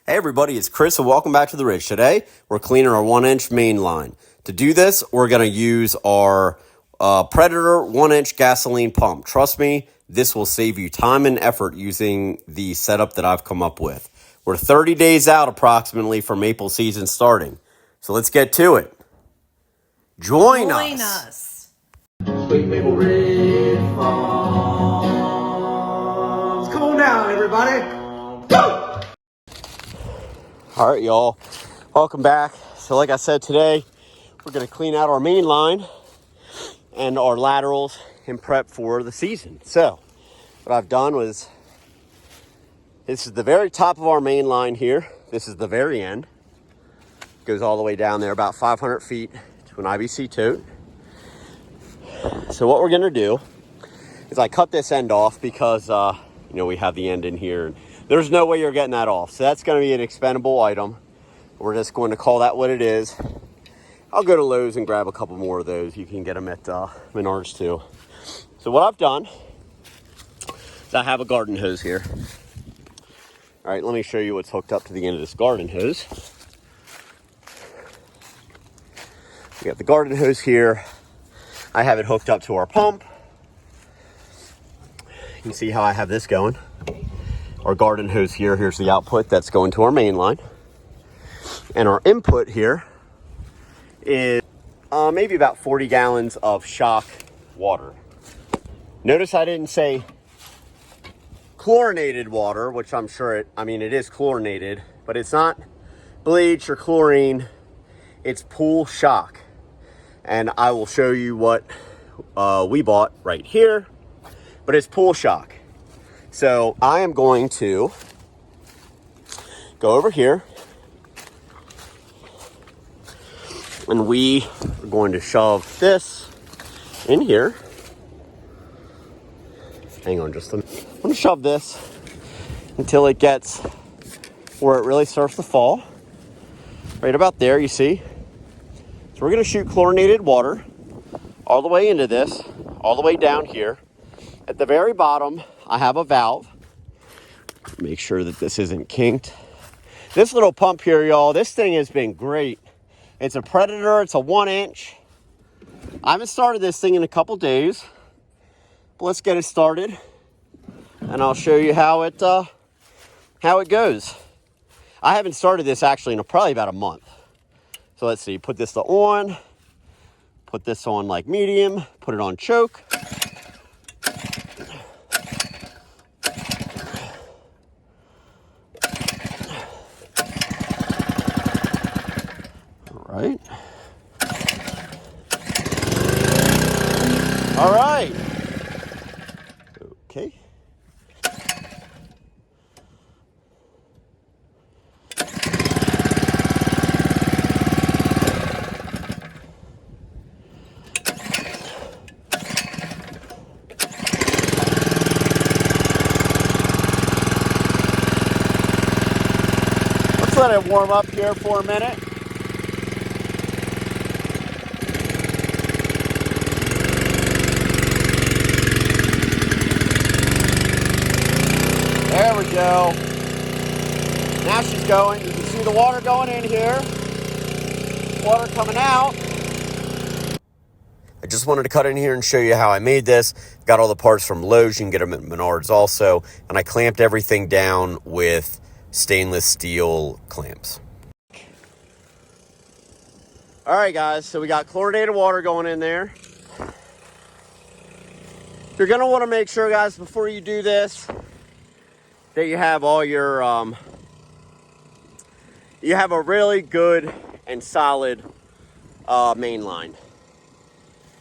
Hey everybody, it's Chris and welcome back to the Ridge. Today, we're cleaning our 1-inch main line. To do this, we're going to use our Predator 1-inch gasoline pump. Trust me, this will save you time and effort using the setup that I've come up with. We're 30 days out approximately from maple season starting. So let's get to it. Join us. Sweet Maple Ridge Farms. Come on down, everybody. Go! All right, y'all. Welcome back. So like I said, today we're going to clean out our main line and our laterals and prep for the season. So what I've done was, this is the very top of our main line here. This is the very end. Goes all the way down there, about 500 feet to an IBC tote. So what we're going to do is I cut this end off because, we have the end in here. There's no way you're getting that off. So that's going to be an expendable item. We're just going to call that what it is. I'll go to Lowe's and grab a couple more of those. You can get them at Menards too. So what I've done is I have a garden hose here. All right, let me show you what's hooked up to the end of this garden hose. We got the garden hose here. I have it hooked up to our pump. You can see how I have this going. Our garden hose here, here's the output that's going to our main line. And our input here is maybe about 40 gallons of shock water. Notice I didn't say chlorinated water, which I'm sure it is chlorinated, but it's not bleach or chlorine. It's pool shock. And I will show you what we bought right here, but it's pool shock. So I am going to go over here and we are going to shove this in here. Hang on just a minute. I'm going to shove this until it gets where it really starts to fall. Right about there, you see. So we're going to shoot chlorinated water all the way into this, all the way down here. At the very bottom, I have a valve. Make sure that this isn't kinked. This little pump here, y'all, this thing has been great. It's a Predator, it's a 1-inch. I haven't started this thing in a couple days, but let's get it started and I'll show you how it goes. I haven't started this actually in probably about a month. So let's see, put this to on, put this on like medium, put it on choke. Right. All right. Okay. Let's let it warm up here for a minute. There we go. Now she's going. You can see the water going in here. Water coming out. I just wanted to cut in here and show you how I made this. Got all the parts from Lowe's. You can get them at Menards also. And I clamped everything down with stainless steel clamps. All right, guys. So we got chlorinated water going in there. You're going to want to make sure, guys, before you do this, that you have all your, you have a really good and solid main line.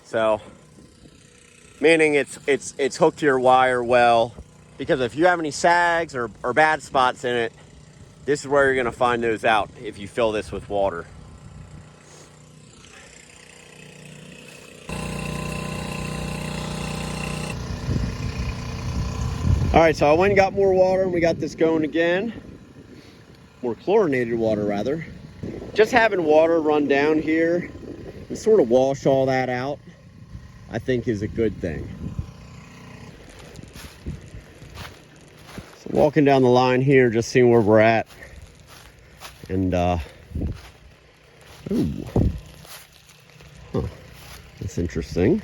So, meaning it's hooked to your wire well, because if you have any sags or bad spots in it, this is where you're gonna find those out if you fill this with water. All right, so I went and got more water and we got this going again. More chlorinated water, rather. Just having water run down here and sort of wash all that out, I think is a good thing. So walking down the line here, just seeing where we're at. And, ooh. Huh. That's interesting.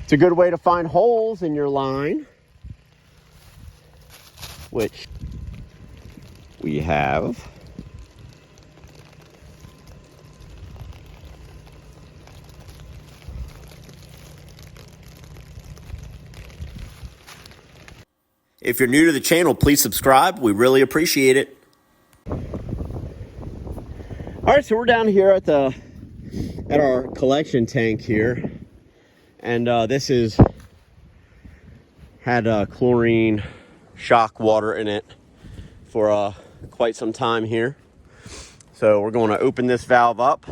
It's a good way to find holes in your line, which we have. If you're new to the channel, please subscribe. We really appreciate it. All right, so we're down here at our collection tank here, and this is had chlorine shock water in it for quite some time here. So we're going to open this valve up,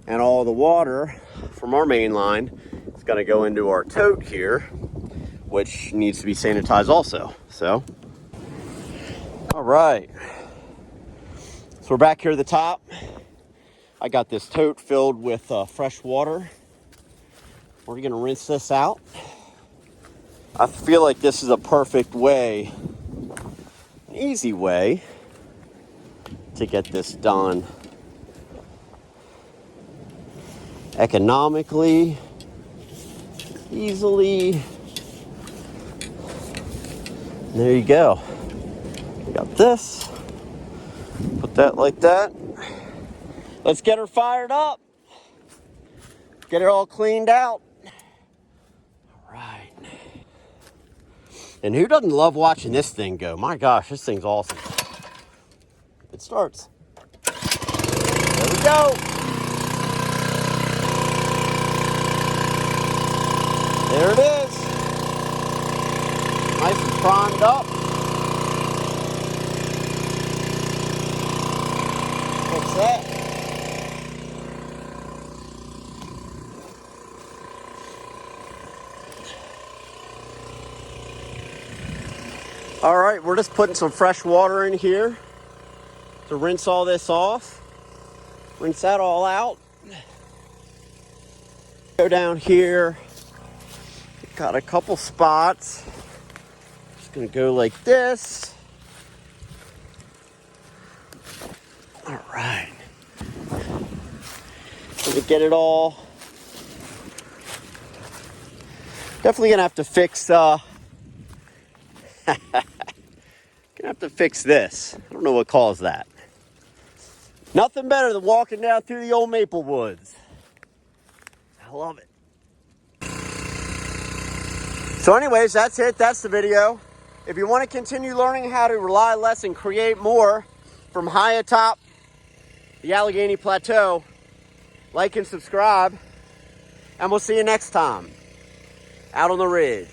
and all the water from our main line is going to go into our tote here, which needs to be sanitized also. So, all right. So we're back here at the top. I got this tote filled with fresh water. We're gonna rinse this out. I feel like this is a perfect way, an easy way to get this done economically, easily. And there you go. We got this. Put that like that. Let's get her fired up. Get it all cleaned out. All right. And who doesn't love watching this thing go? My gosh, this thing's awesome. It starts. There we go. There it is. Nice and primed up. Fix that. All right, we're just putting some fresh water in here to rinse all this off. Rinse that all out. Go down here. Got a couple spots. Just gonna go like this. All right. Gonna get it all. Definitely gonna have to fix gonna have to fix this. I don't know what caused that. Nothing better than walking down through the old maple woods. I love it. So anyways, that's it. That's the video. If you want to continue learning how to rely less and create more from high atop the Allegheny Plateau, like and subscribe, and we'll see you next time out on the ridge.